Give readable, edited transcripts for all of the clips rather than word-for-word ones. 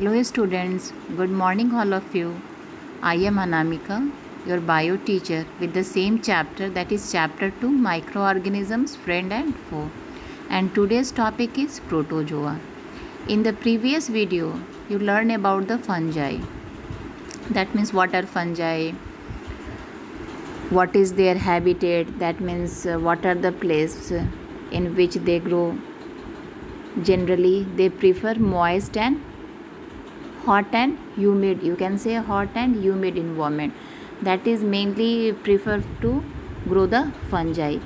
Hello students, good morning all of you. I am Anamika, your bio teacher with the same chapter, that is chapter 2, microorganisms, friend and foe. And today's topic is protozoa. In the previous video, you learned about the fungi. That means what are fungi, what is their habitat, that means what are the place in which they grow. Generally, they prefer moist and hot and humid, you can say hot and humid environment, that is mainly preferred to grow the fungi.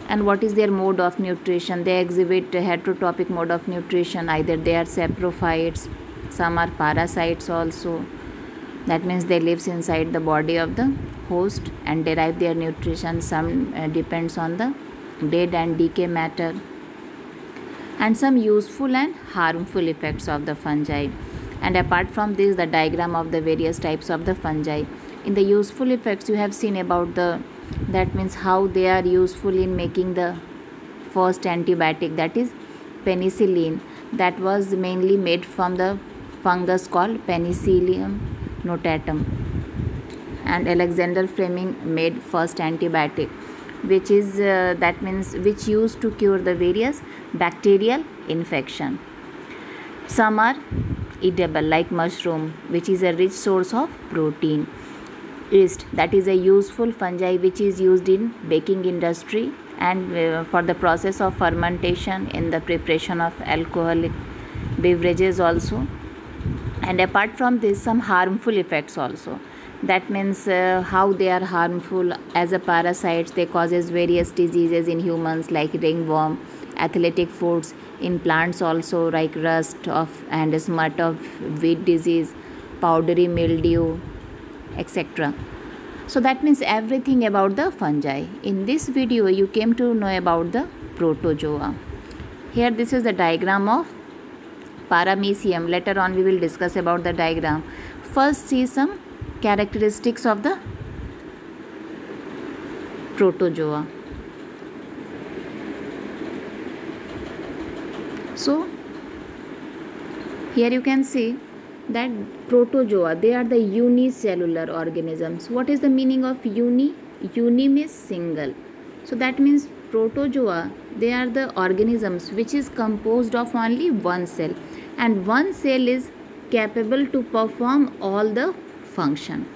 And what is their mode of nutrition? They exhibit a heterotrophic mode of nutrition, either they are saprophytes, some are parasites also, that means they lives inside the body of the host and derive their nutrition. Some depends on the dead and decay matter, and some useful and harmful effects of the fungi. And apart from this, the diagram of the various types of the fungi. In the useful effects, you have seen about the, that means how they are useful in making the first antibiotic, that is penicillin, that was mainly made from the fungus called Penicillium notatum. And Alexander Fleming made first antibiotic, which is that means which used to cure the various bacterial infection. Some are edible, like mushroom, which is a rich source of protein. Yeast, that is a useful fungi which is used in baking industry and for the process of fermentation in the preparation of alcoholic beverages also. And apart from this, some harmful effects also, that means how they are harmful. As a parasites, they causes various diseases in humans like ringworm, athletic foods, in plants also like rust of and smut of wheat disease, powdery mildew, etc. So that means everything about the fungi. In this video you came to know about the protozoa. Here this is the diagram of Paramecium. Later on we will discuss about the diagram. First see some characteristics of the protozoa. So here you can see that protozoa, they are the unicellular organisms. What is the meaning of uni? Uni means single. So that means protozoa, they are the organisms which is composed of only one cell, and one cell is capable to perform all the function.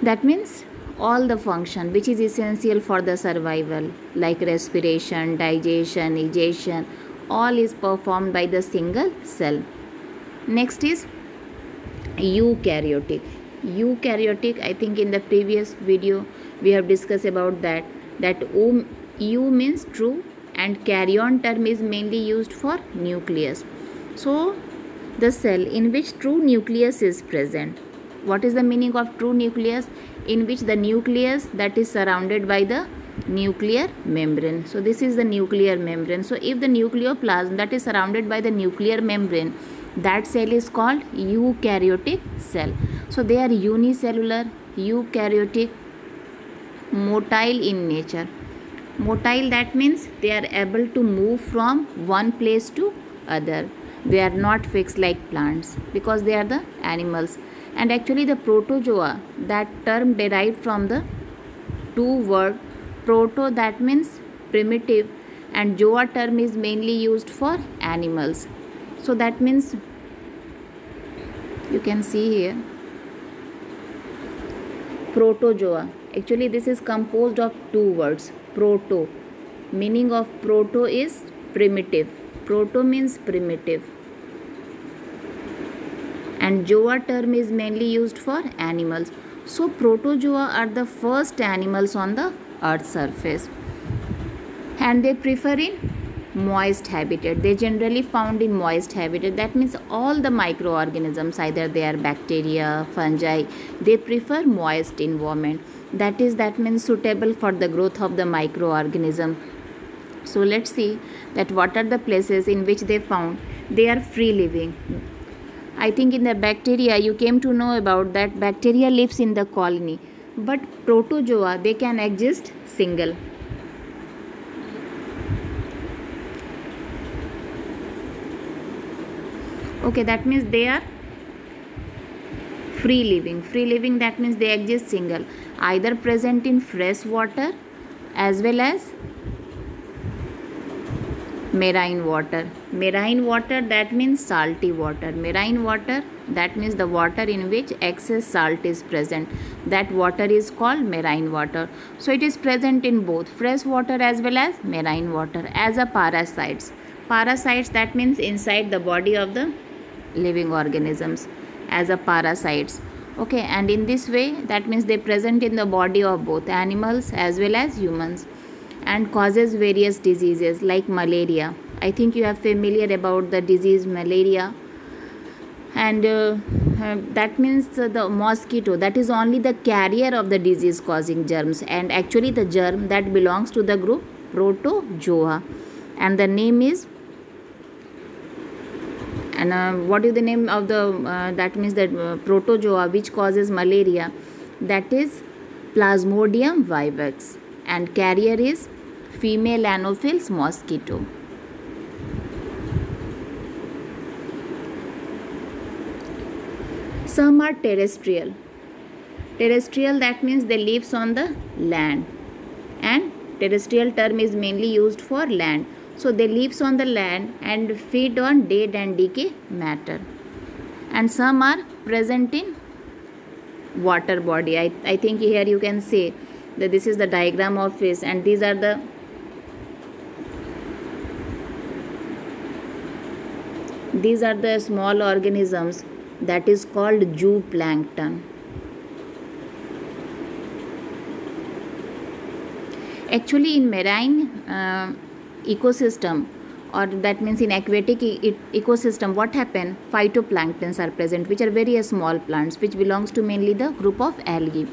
That means all the function which is essential for the survival, like respiration, digestion, egestion, all is performed by the single cell. Next is eukaryotic. Eukaryotic, I think in the previous video we have discussed about that eu means true and karyon term is mainly used for nucleus. So the cell in which true nucleus is present. What is the meaning of true nucleus? In which the nucleus that is surrounded by the nuclear membrane. So this is the nuclear membrane. So if the nucleoplasm that is surrounded by the nuclear membrane, that cell is called eukaryotic cell. So they are unicellular, eukaryotic, motile in nature. Motile, that means they are able to move from one place to other. They are not fixed like plants because they are the animals. And actually the protozoa, that term derived from the two word proto, that means primitive, and zoa term is mainly used for animals. So that means you can see here protozoa. Actually this is composed of two words. Proto, meaning of proto is primitive. Proto means primitive, and zoa term is mainly used for animals. So protozoa are the first animals on the earth's surface, and they prefer in moist habitat. They generally found in moist habitat. That means all the microorganisms, either they are bacteria, fungi, they prefer moist environment. That means suitable for the growth of the microorganism. So let's see that what are the places in which they found. They are free living. I think in the bacteria you came to know about that bacteria lives in the colony, but protozoa, they can exist single. Okay, that means they are Free living, that means they exist single, either present in fresh water as well as marine water. Marine water, that means salty water. Marine water, that means the water in which excess salt is present. That water is called marine water. So it is present in both fresh water as well as marine water as a parasites. Parasites, that means inside the body of the living organisms as a parasites. Okay, and in this way, that means they present in the body of both animals as well as humans, and causes various diseases like malaria. I think you are familiar about the disease malaria. And that means the mosquito, that is only the carrier of the disease causing germs, and actually the germ that belongs to the group Protozoa, and the name is, and what is the name of the that means that Protozoa which causes malaria, that is Plasmodium vivax, and carrier is female Anopheles mosquito. Some are terrestrial. Terrestrial, that means they lives on the land, and terrestrial term is mainly used for land. So they lives on the land and feed on dead and decay matter. And some are present in water body. I think here you can say that this is the diagram of fish, and these are the small organisms, that is called zooplankton. Actually in marine ecosystem, or that means in aquatic ecosystem, what happen, phytoplanktons are present, which are very small plants which belongs to mainly the group of algae,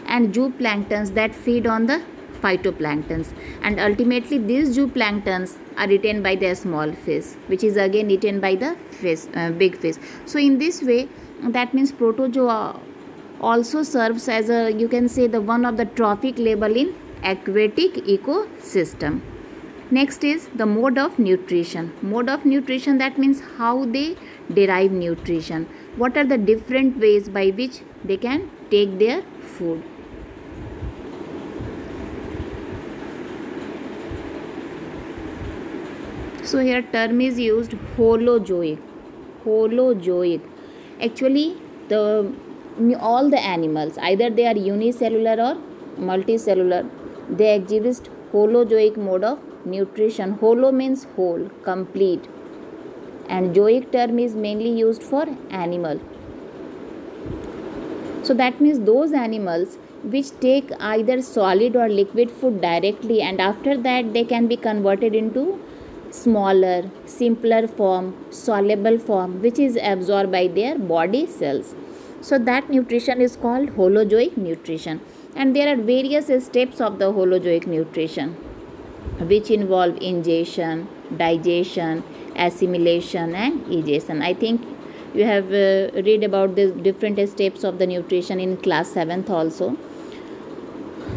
and zooplanktons that feed on the phytoplanktons, and ultimately these zooplanktons are eaten by the small fish, which is again eaten by the fish, big fish. So in this way, that means Protozoa also serves as a, you can say, the one of the trophic level in aquatic ecosystem. Next is the mode of nutrition. Mode of nutrition, that means how they derive nutrition. What are the different ways by which they can take their food. So here term is used holozoic. Holozoic. Actually all the animals, either they are unicellular or multicellular, they exhibit holozoic mode of nutrition. Holo means whole, complete, and zoic term is mainly used for animal. So that means those animals which take either solid or liquid food directly, and after that they can be converted into smaller, simpler form, soluble form, which is absorbed by their body cells. So that nutrition is called holozoic nutrition. And there are various steps of the holozoic nutrition, which involve ingestion, digestion, assimilation, and egestion. I think you have read about the different steps of the nutrition in class 7th also.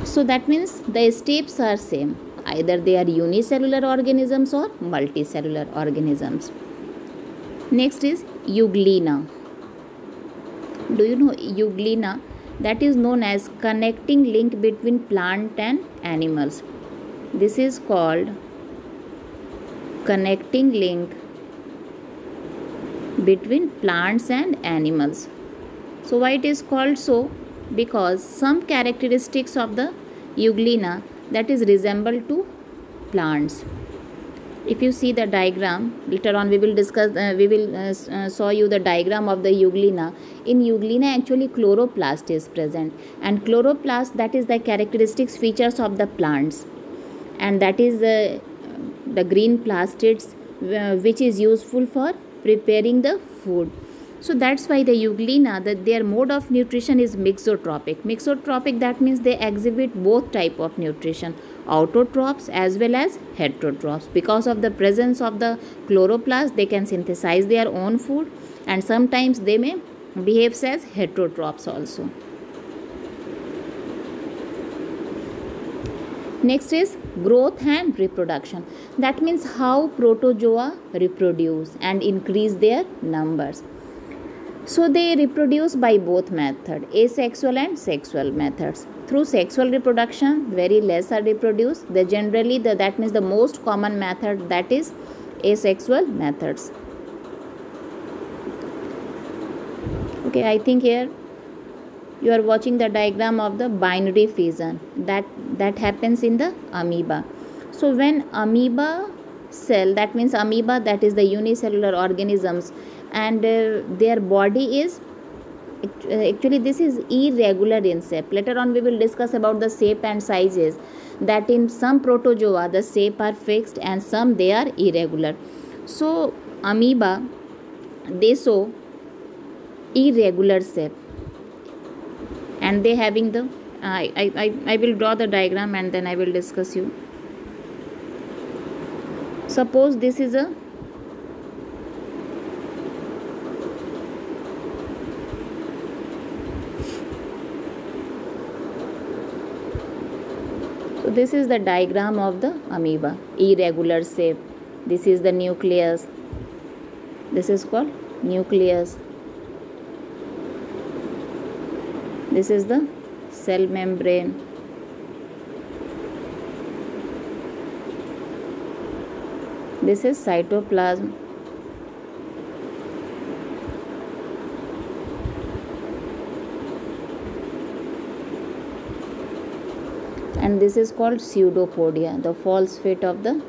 So that means the steps are same, either they are unicellular organisms or multicellular organisms. Next is euglena. Do you know euglena? That is known as connecting link between plant and animals. This is called connecting link between plants and animals. So why it is called so? Because some characteristics of the euglena, that is resemble to plants. If you see the diagram, later on we will discuss, show you the diagram of the euglena. In euglena actually chloroplast is present, and chloroplast, that is the characteristics features of the plants, and that is the green plastids which is useful for preparing the food. So that's why the euglena, that their mode of nutrition is mixotropic. Mixotropic, that means they exhibit both type of nutrition, autotrophs as well as heterotrophs. Because of the presence of the chloroplast, they can synthesize their own food, and sometimes they may behave as heterotrophs also. Next is growth and reproduction. That means how protozoa reproduce and increase their numbers. So they reproduce by both method, asexual and sexual methods. Through sexual reproduction, very less are reproduced. They generally, that means the most common method, that is asexual methods. Okay, I think here you are watching the diagram of the binary fission that happens in the amoeba. So when amoeba cell, that means amoeba, that is the unicellular organisms, and their body is actually this is irregular in shape. Later on we will discuss about the shape and sizes, that in some protozoa the shape are fixed and some they are irregular. So amoeba, they show irregular shape, and they having the I will draw the diagram and then I will discuss you. Suppose this is a so this is the diagram of the amoeba, irregular shape. This is the nucleus. This is called nucleus. This is the cell membrane. This is cytoplasm. And this is called pseudopodia, the false feet of the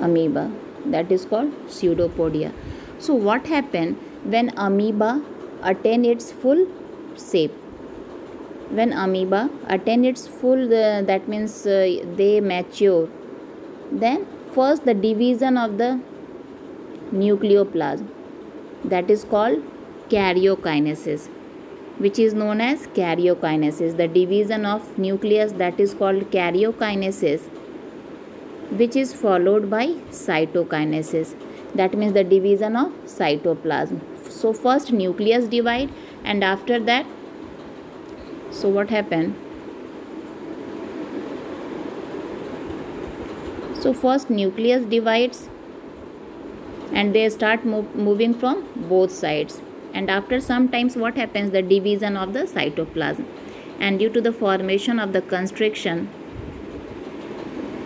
amoeba. That is called pseudopodia. So what happens when amoeba attain its full shape? When amoeba attain its full, that means they mature, then first the division of the nucleoplasm, that is called karyokinesis, which is known as karyokinesis. The division of nucleus, that is called karyokinesis, which is followed by cytokinesis, that means the division of cytoplasm. So first nucleus divide, and after that, so what happened? So first nucleus divides and they start moving from both sides, and after some times what happens? The division of the cytoplasm, and due to the formation of the constriction,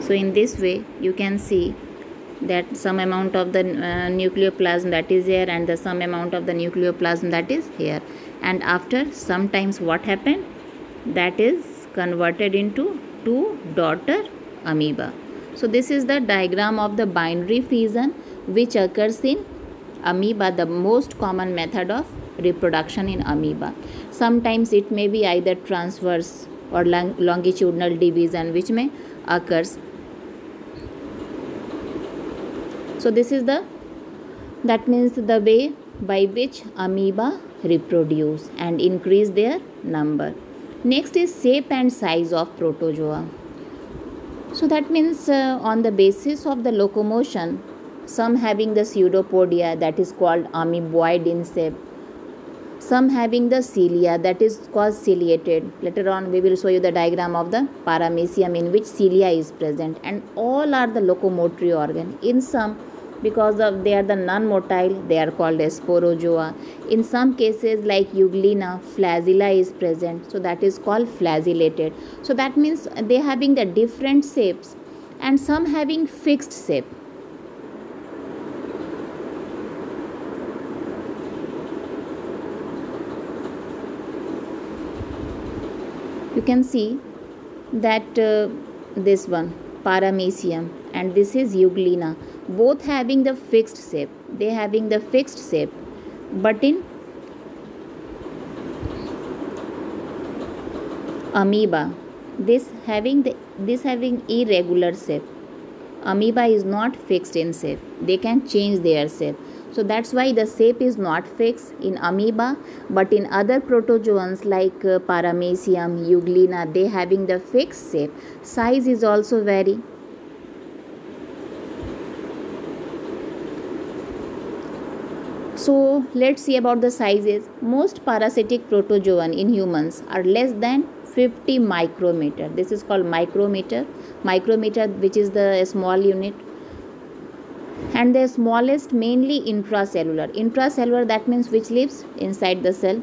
so in this way you can see that some amount of the nucleoplasm that is here, and the some amount of the nucleoplasm that is here, and after sometimes what happened? That is converted into two daughter amoeba. So this is the diagram of the binary fission which occurs in amoeba, the most common method of reproduction in amoeba. Sometimes it may be either transverse or longitudinal division which may occurs. So this is that means the way by which amoeba reproduce and increase their number. Next is shape and size of protozoa. So that means on the basis of the locomotion, some having the pseudopodia, that is called amoeboid in shape, some having the cilia, that is called ciliated. Later on we will show you the diagram of the paramecium in which cilia is present, and all are the locomotory organ. In some, because of they are the non-motile, they are called as sporozoa. In some cases like euglena, flagella is present, so that is called flagellated. So that means they having the different shapes, and some having fixed shape. You can see that this one paramecium and this is euglena, both having the fixed shape. They having the fixed shape, but in amoeba, this having irregular shape. Amoeba is not fixed in shape. They can change their shape. So that's why the shape is not fixed in amoeba, but in other protozoans like paramecium, euglena, they having the fixed shape. Size is also vary. So let's see about the sizes. Most parasitic protozoan in humans are less than 50 micrometer. This is called micrometer. Micrometer, which is the small unit, and the smallest mainly intracellular, that means which lives inside the cell,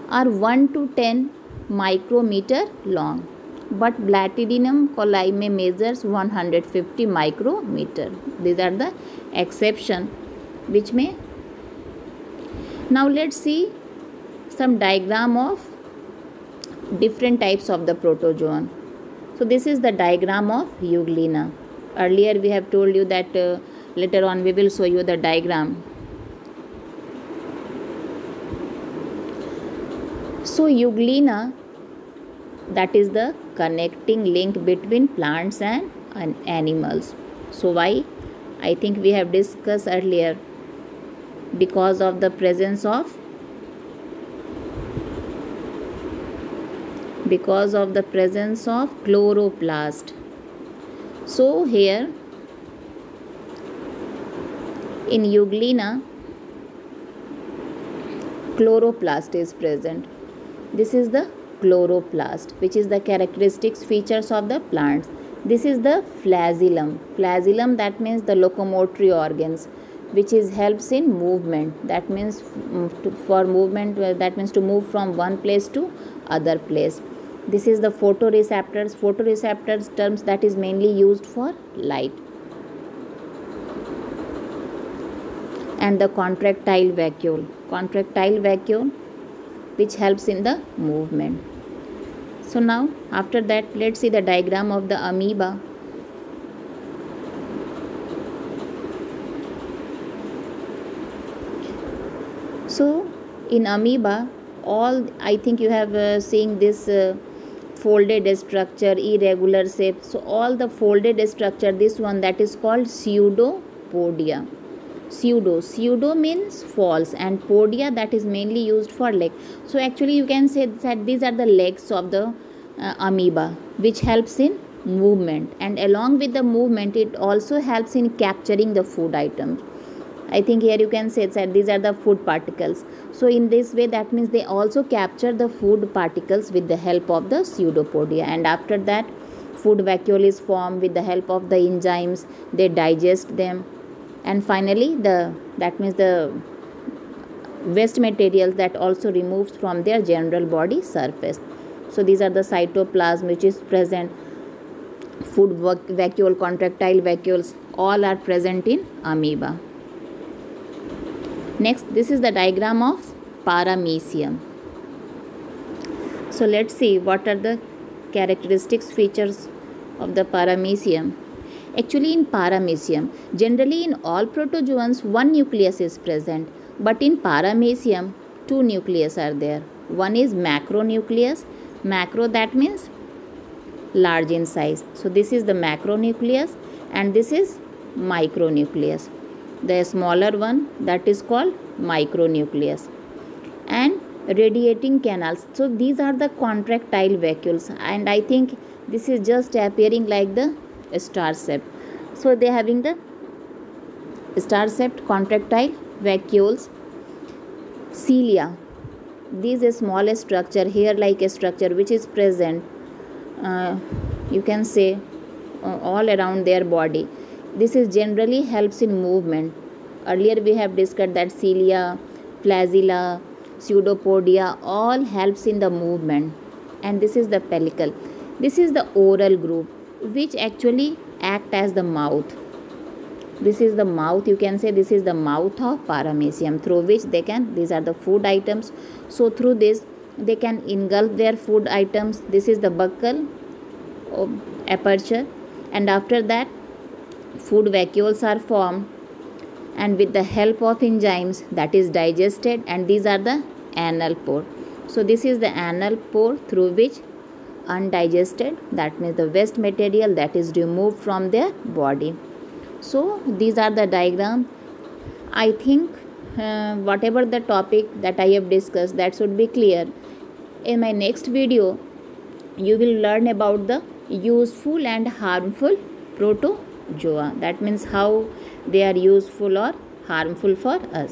are 1 to 10 micrometer long, but Platydinum coli may measures 150 micrometer. These are the exception which may. Now let's see some diagram of different types of the protozoan. So this is the diagram of Euglena. Earlier we have told you that later on we will show you the diagram. So Euglena, that is the connecting link between plants and animals. So why? I think we have discussed earlier, because of the presence of chloroplast. So here in Euglena, chloroplast is present. This is the chloroplast, which is the characteristics features of the plants. This is the flagellum. Flagellum, that means the locomotory organs, which is helps in movement. That means for movement, that means to move from one place to other place. This is the photoreceptors. Photoreceptors terms that is mainly used for light. And the contractile vacuole, which helps in the movement. So now after that, let's see the diagram of the amoeba. So in amoeba, all I think you have seen this folded structure, irregular shape. So all the folded structure, this one that is called pseudopodia. Pseudo means false, and podia, that is mainly used for leg. So actually you can say that these are the legs of the amoeba, which helps in movement, and along with the movement it also helps in capturing the food items. I think here you can say that these are the food particles. So in this way, that means they also capture the food particles with the help of the pseudopodia, and after that food vacuole is formed. With the help of the enzymes, they digest them, and finally that means the waste materials that also removes from their general body surface. So these are the cytoplasm which is present, food vacuole, contractile vacuoles, all are present in amoeba. Next, this is the diagram of paramecium. So let's see what are the characteristics features of the paramecium. Actually in paramecium, generally in all protozoans one nucleus is present, but in paramecium two nucleus are there. One is macronucleus. Macro, that means large in size. So this is the macronucleus, and this is micronucleus. The smaller one, that is called micronucleus. And radiating canals. So these are the contractile vacuoles, and I think this is just appearing like the star shape. So they having the star shaped contractile vacuoles. Cilia, these is small structure, hair like a structure which is present, you can say all around their body. This is generally helps in movement. Earlier we have discussed that cilia, flagella, pseudopodia all helps in the movement. And this is the pellicle. This is the oral group, which actually act as the mouth. This is the mouth, you can say this is the mouth of paramecium, through which they can, these are the food items. So through this they can engulf their food items. This is the buccal aperture, and after that food vacuoles are formed, and with the help of enzymes that is digested, and these are the anal pore. So this is the anal pore through which undigested, that means the waste material that is removed from their body. So these are the diagram. I think whatever the topic that I have discussed, that should be clear. In my next video you will learn about the useful and harmful protozoa, that means how they are useful or harmful for us.